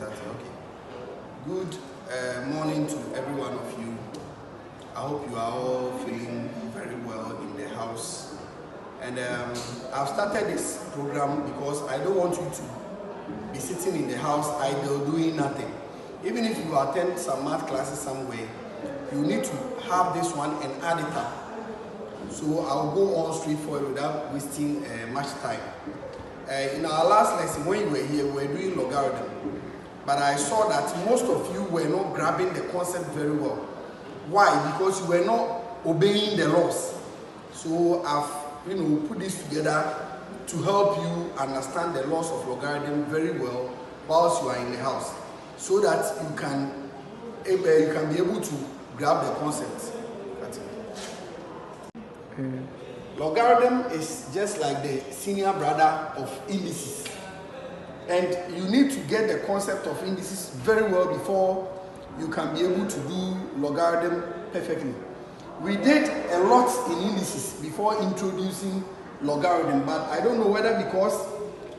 Okay. Good morning to every one of you. I hope you are all feeling very well in the house. And I've started this program because I don't want you to be sitting in the house idle doing nothing. Even if you attend some math classes somewhere, you need to have this one and add it up. So I'll go on straight forward without wasting much time. In our last lesson, when you were here, we were doing logarithm. But I saw that most of you were not grabbing the concept very well. Why? Because you were not obeying the laws. So I've put this together to help you understand the laws of logarithm very well whilst you are in the house, so that you can be able to grab the concept. That's it. Logarithm is just like the senior brother of indices. And you need to get the concept of indices very well before you can be able to do logarithm perfectly. We did a lot in indices before introducing logarithm, but I don't know whether because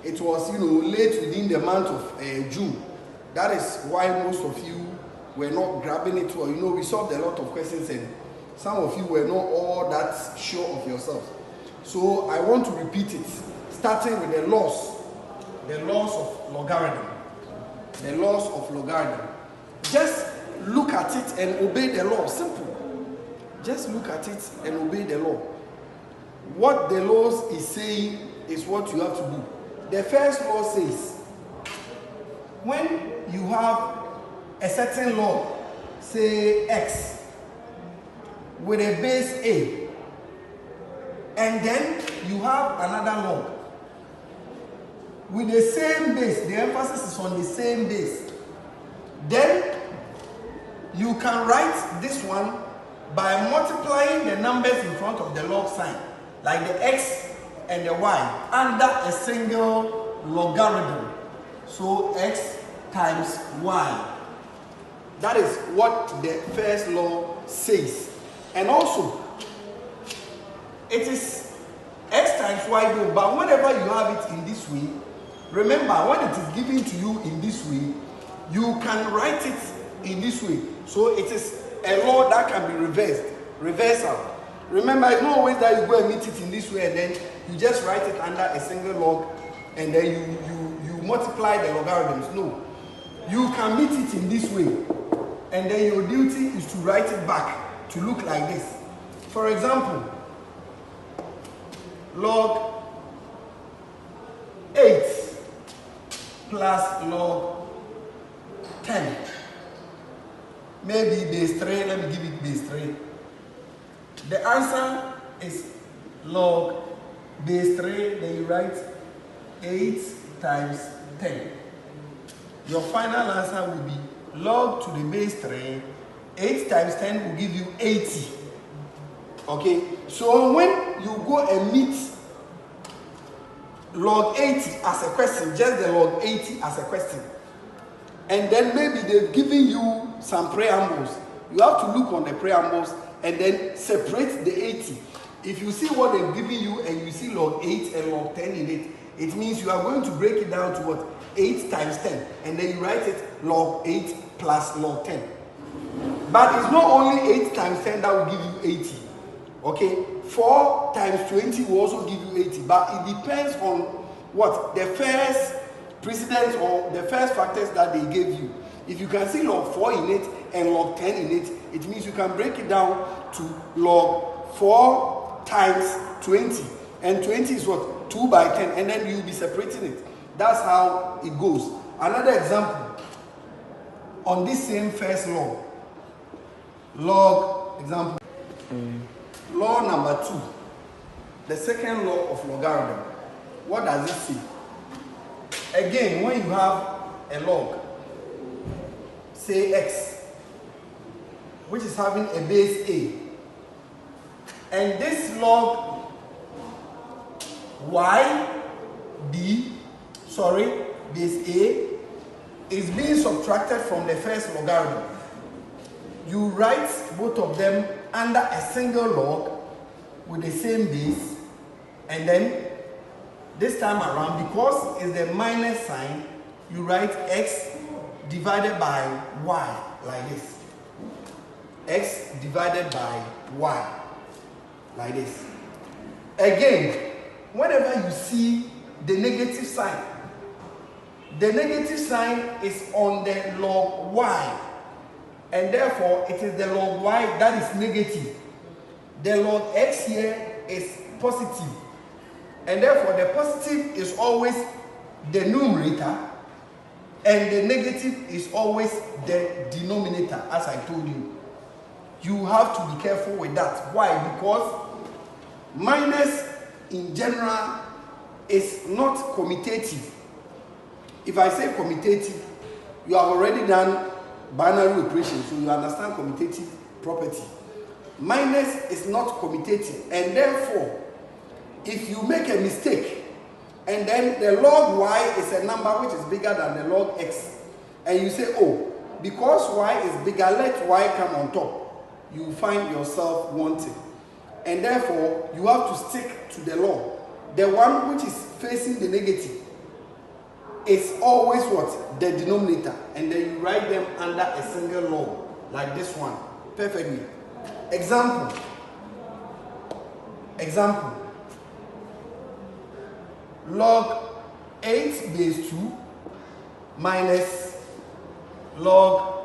it was late within the month of June. That is why most of you were not grabbing it well. We solved a lot of questions and some of you were not all that sure of yourselves. So I want to repeat it, starting with the laws of logarithm. The laws of logarithm. Just look at it and obey the law. Simple. Just look at it and obey the law. What the laws is saying is what you have to do. The first law says, when you have a certain log, say x, with a base a, and then you have another log with the same base, the emphasis is on the same base, then you can write this one by multiplying the numbers in front of the log sign, like the x and the y, under a single logarithm. So x times y. That is what the first law says. And also, it is x times y though, but whenever you have it in this way, remember when it is given to you in this way, you can write it in this way. So it is a law that can be reversal. Remember, it's not always that you go and meet it in this way and then you just write it under a single log and then you multiply the logarithms. No, you can meet it in this way and then your duty is to write it back to look like this. For example, log 8 plus log 10. Maybe base 3, let me give it base 3. The answer is log base 3, then you write 8 times 10. Your final answer will be log to the base 3, 8 times 10 will give you 80. Okay, so when you go and meet log 80 as a question, just the log 80 as a question, and then maybe they've given you some preambles, you have to look on the preambles and then separate the 80. If you see what they've given you and you see log 8 and log 10 in it, it means you are going to break it down to what? 8 times 10. And then you write it log 8 plus log 10. But it's not only 8 times 10 that will give you 80. Okay? 4 times 20 will also give you 80. But it depends on what? The first precedence or the first factors that they gave you. If you can see log 4 in it and log 10 in it, it means you can break it down to log 4 times 20. And 20 is what? 2 by 10. And then you'll be separating it. That's how it goes. Another example on this same first law. Log example. Law number 2. The second law of logarithm. What does it say? Again, when you have a log, say x, which is having a base a, and this log base a is being subtracted from the first logarithm. You write both of them under a single log with the same base, and then this time around, because it's the minus sign, you write x divided by y, like this. X divided by y, like this. Again, whenever you see the negative sign is on the log y, and therefore it is the log y that is negative. The log x here is positive, and therefore the positive is always the numerator and the negative is always the denominator, as I told you. You have to be careful with that. Why? Because minus in general is not commutative. If I say commutative, you have already done binary operation, so you understand commutative property. Minus is not commutative, and therefore, if you make a mistake, and then the log y is a number which is bigger than the log x, and you say, oh, because y is bigger, let y come on top, you find yourself wanting. And therefore, you have to stick to the law. The one which is facing the negative is always what? The denominator. And then you write them under a single log, like this one. Perfectly. Example. Log 8 base 2 minus log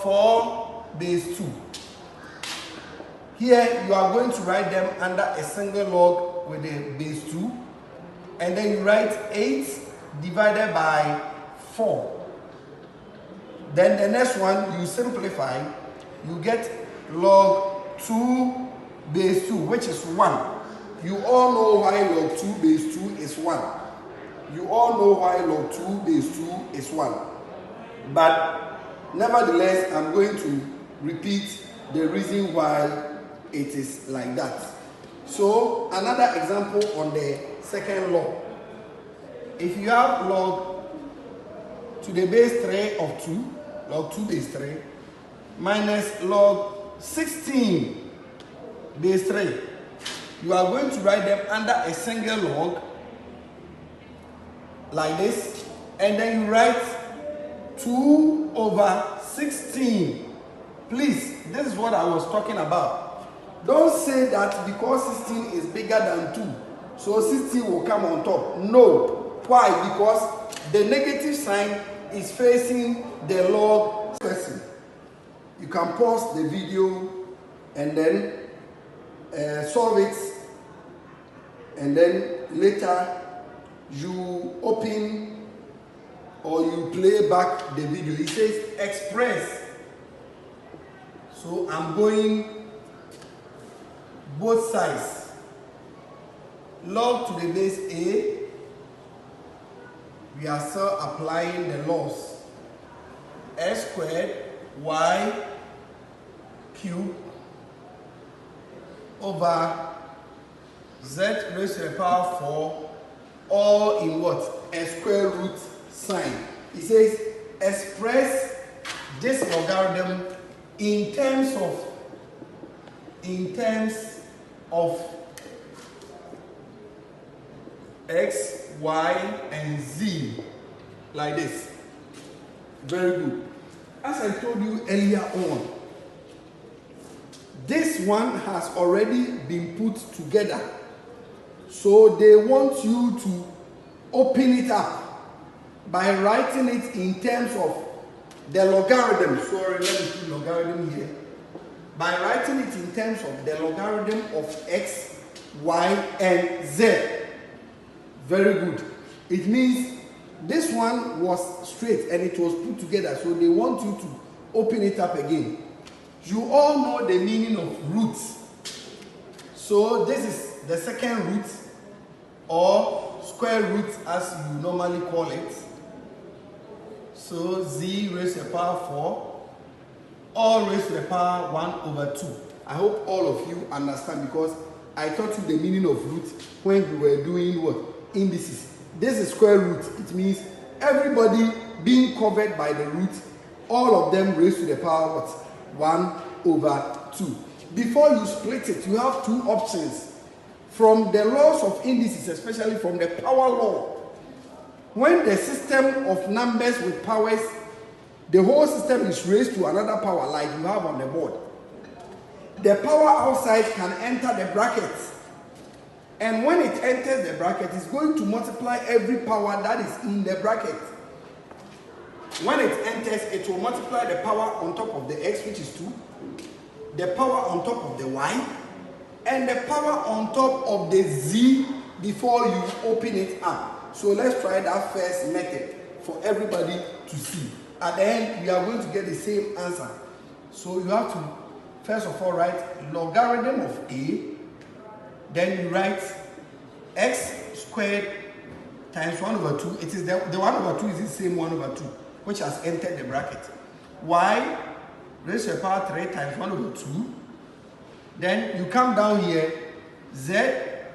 4 base 2. Here you are going to write them under a single log with the base 2, and then you write 8 divided by 4. Then the next one you simplify, you get log 2 base 2, which is 1. You all know why log 2 base 2 is 1. You all know why log 2 base 2 is 1. But nevertheless, I'm going to repeat the reason why it is like that. So, another example on the second log. If you have log to the base 3 of 2, log 2 base 3, minus log 16 base 3, you are going to write them under a single log, like this, and then you write 2 over 16. Please, this is what I was talking about. Don't say that because 16 is bigger than 2, so 16 will come on top. No. Why? Because the negative sign is facing the log person. You can pause the video and then solve it, and then later you open or you play back the video. It says express. So I'm going both sides. Log to the base a, we are still applying the laws. S squared y cubed over z raised to the power 4, all in what? A square root sign. It says express this logarithm in terms of x, y, and z, like this. Very good. As I told you earlier on, this one has already been put together. So they want you to open it up by writing it in terms of the logarithm. Sorry, let me put logarithm here. By writing it in terms of the logarithm of x, y, and z. Very good. It means this one was straight and it was put together. So they want you to open it up again. You all know the meaning of roots. So this is the second root, or square root as you normally call it. So z raised to the power 4, all raised to the power 1 over 2. I hope all of you understand, because I taught you the meaning of root when we were doing what? Indices. This is square root. It means everybody being covered by the root, all of them raised to the power what? 1 over 2. Before you split it, you have two options. From the laws of indices, especially from the power law, when the system of numbers with powers, the whole system is raised to another power like you have on the board. The power outside can enter the bracket. And when it enters the bracket, it's going to multiply every power that is in the bracket. When it enters, it will multiply the power on top of the x, which is 2, the power on top of the y, and the power on top of the z before you open it up. So let's try that first method for everybody to see. At the end, we are going to get the same answer. So you have to, first of all, write logarithm of a, then you write x squared times 1 over 2. It is the 1 over 2 is the same 1 over 2, which has entered the bracket. Y raised to the power 3 times 1 over 2. Then you come down here, z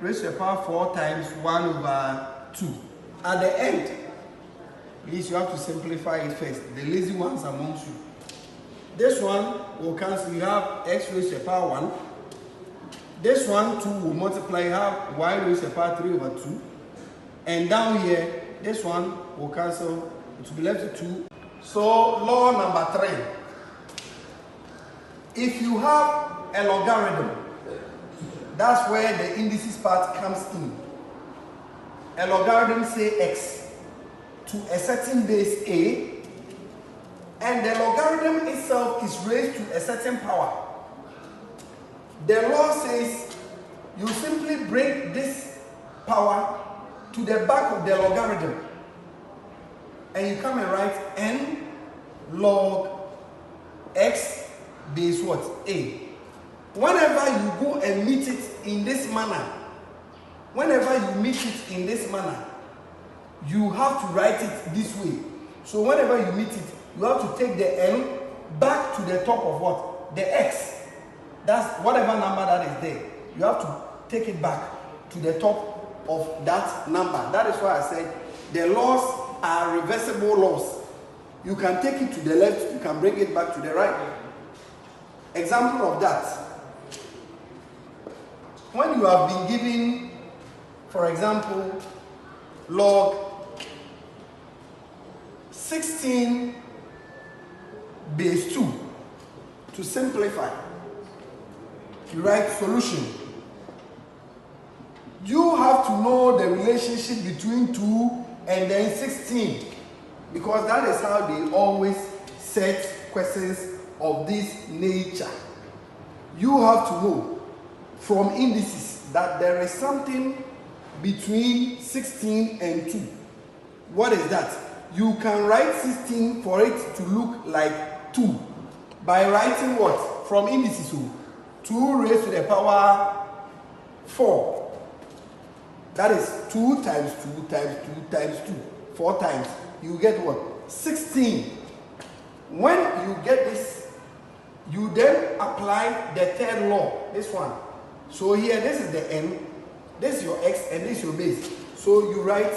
raised to the power 4 times 1 over 2. At the end, please, you have to simplify it first. The lazy ones amongst you. This one will cancel. You have x raised to the power 1. This one, 2 will multiply. You have y raised to the power 3 over 2. And down here, this one will cancel. It will be left with 2. So, law number 3. If you have a logarithm, that's where the indices part comes in. A logarithm, say x, to a certain base a, and the logarithm itself is raised to a certain power. The law says you simply bring this power to the back of the logarithm, and you come and write n log x base what? A. Whenever you go and meet it in this manner, you have to write it this way. So whenever you meet it, you have to take the n back to the top of what? The x. That's whatever number that is there. You have to take it back to the top of that number. That is why I said the laws are reversible laws. You can take it to the left, you can bring it back to the right. Example of that. When you have been given, for example, log 16 base 2, to simplify, you write solution. You have to know the relationship between 2 and then 16, because that is how they always set questions of this nature. You have to know from indices that there is something between 16 and 2. What is that? You can write 16 for it to look like 2 by writing what? From indices. 2 raised to the power 4. That is 2 times 2 times 2 times 2. 4 times. You get what? 16. When you get this, you then apply the third law. This one. So here, this is the n. This is your x and this is your base. So you write,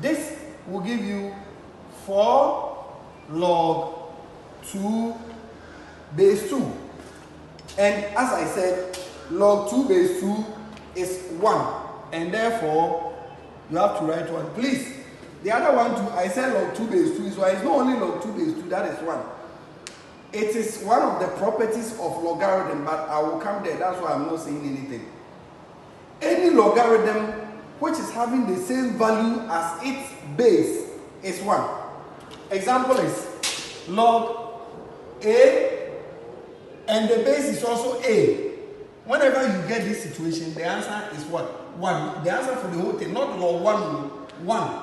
this will give you 4 log 2 base 2. And as I said, log 2 base 2 is 1. And therefore, you have to write 1. Please, the other one too, I said log 2 base 2 is 1. It's not only log 2 base 2, that is 1. It is one of the properties of logarithm, but I will come there. That's why I'm not saying anything. Any logarithm which is having the same value as its base is 1. Example is log a and the base is also a. Whenever you get this situation, the answer is what? 1. The answer for the whole thing, not log 1.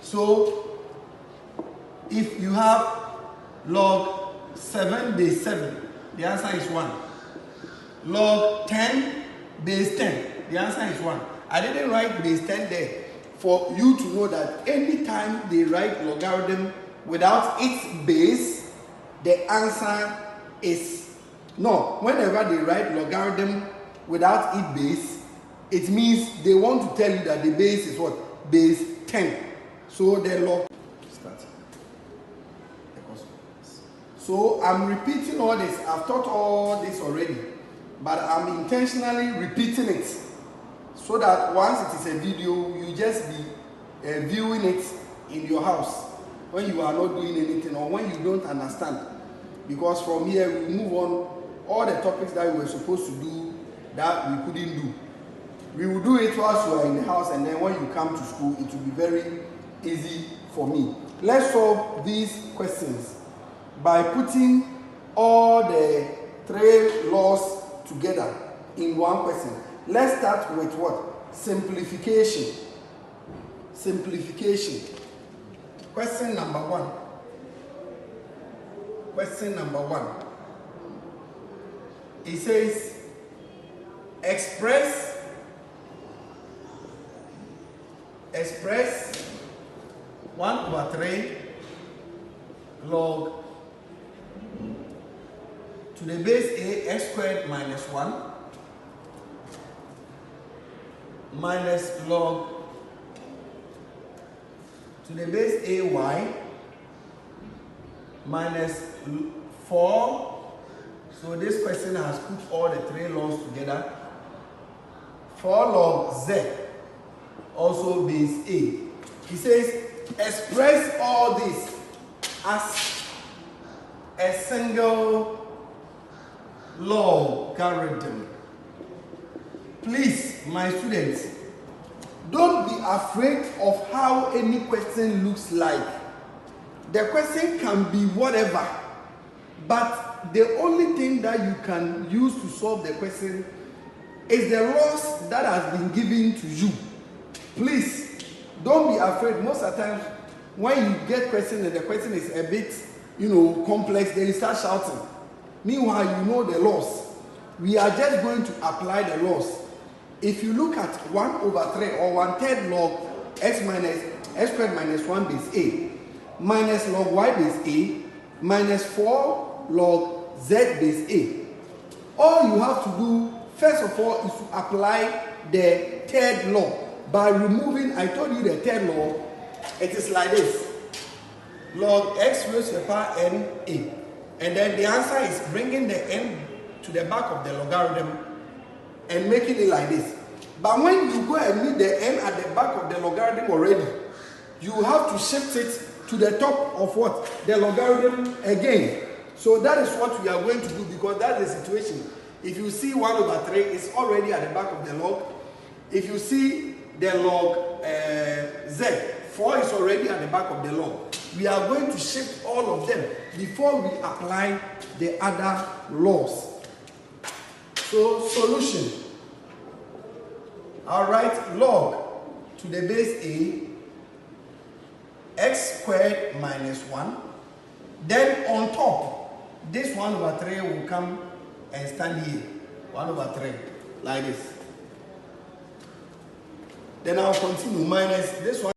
So if you have log 7 base 7, the answer is 1. Log 10 base 10, the answer is 1. I didn't write base 10 there for you to know that anytime they write logarithm without its base, the answer is no. Whenever they write logarithm without its base, it means they want to tell you that the base is what? Base 10. So the log start. So I'm repeating all this. I've taught all this already, but I'm intentionally repeating it so that once it is a video, you just be viewing it in your house when you are not doing anything or when you don't understand. Because from here we move on all the topics that we were supposed to do that we couldn't do. We will do it whilst you are in the house, and then when you come to school, it will be very easy for me. Let's solve these questions by putting all the 3 laws together in one question. Let's start with what? Simplification. Simplification. Question number 1. Question number 1. It says, express 1/3 log to the base a x squared minus 1 minus log to the base a y minus 4. So this question has put all the 3 laws together. 4 log z, also base a. He says, express all this as a single logarithm. Please, my students, don't be afraid of how any question looks like. The question can be whatever, but the only thing that you can use to solve the question is the laws that has been given to you. Please, don't be afraid. Most of the time, when you get question and the question is a bit, complex, then you start shouting. Meanwhile, you know the laws. We are just going to apply the laws. If you look at 1/3 or 1/3 log x squared minus 1 base a minus log y base a minus 4 log z base a. All you have to do, first of all, is to apply the 3rd law by removing, I told you the 3rd law, it is like this. Log x raised to the power n a. And then the answer is bringing the n to the back of the logarithm and making it like this. But when you go and meet the n at the back of the logarithm already, you have to shift it to the top of what? The logarithm again. So that is what we are going to do, because that is the situation. If you see 1/3, it's already at the back of the log. If you see the log z, 4 is already at the back of the log. We are going to shift all of them before we apply the other laws. So solution. I'll write log to the base a x squared minus 1. Then on top, this 1/3 will come and stand here. 1/3, like this. Then I'll continue minus this one.